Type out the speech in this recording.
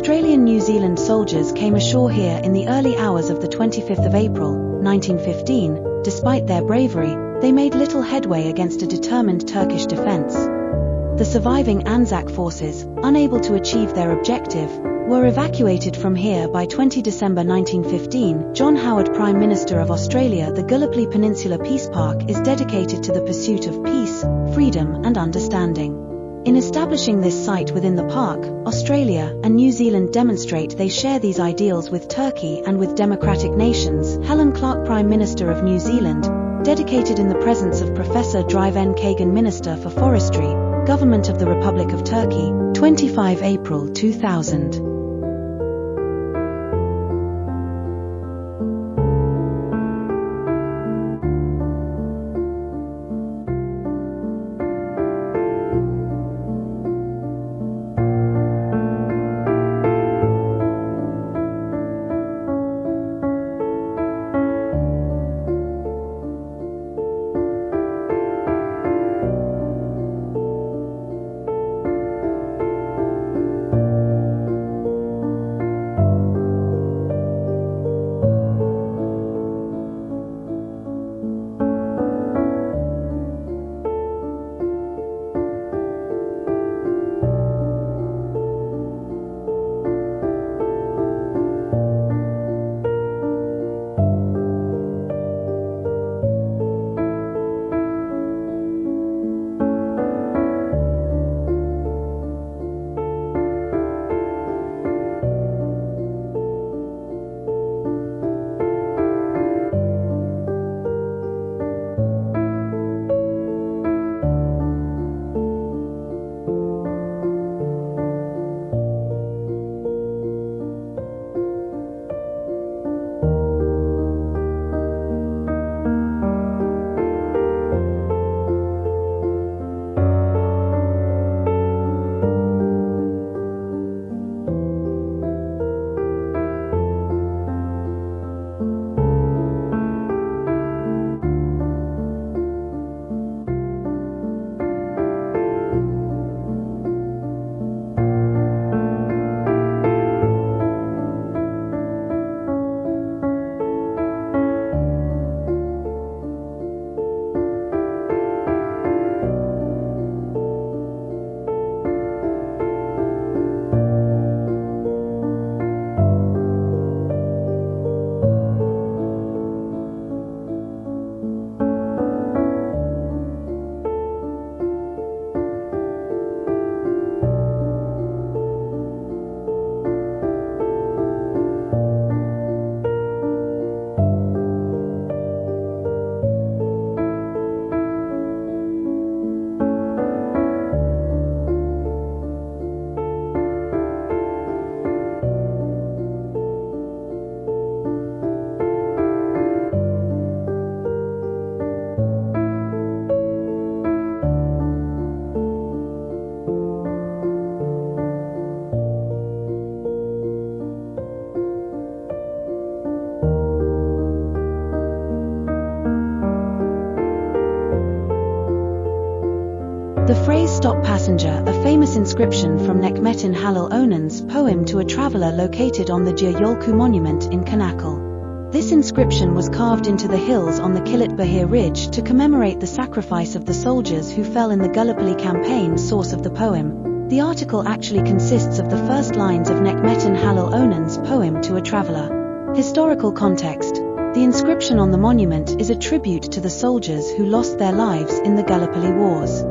Australian New Zealand soldiers came ashore here in the early hours of the 25th of April, 1915. Despite their bravery, they made little headway against a determined Turkish defence. The surviving Anzac forces, unable to achieve their objective, were evacuated from here by 20 December 1915. John Howard, Prime Minister of Australia. The Gallipoli Peninsula Peace Park is dedicated to the pursuit of peace, freedom and understanding. In establishing this site within the park, Australia and New Zealand demonstrate they share these ideals with Turkey and with democratic nations. Helen Clark, Prime Minister of New Zealand, dedicated in the presence of Professor Drive N. Kagan, Minister for Forestry, Government of the Republic of Turkey, 25 April 2000. The phrase "Stop Passenger," a famous inscription from Necmettin Halil Onan's poem to a traveller located on the Gir Yolku monument in Kanakal. This inscription was carved into the hills on the Kilit Bahir Ridge to commemorate the sacrifice of the soldiers who fell in the Gallipoli campaign. Source of the poem. The article actually consists of the first lines of Necmettin Halil Onan's poem to a traveller. Historical context. The inscription on the monument is a tribute to the soldiers who lost their lives in the Gallipoli Wars.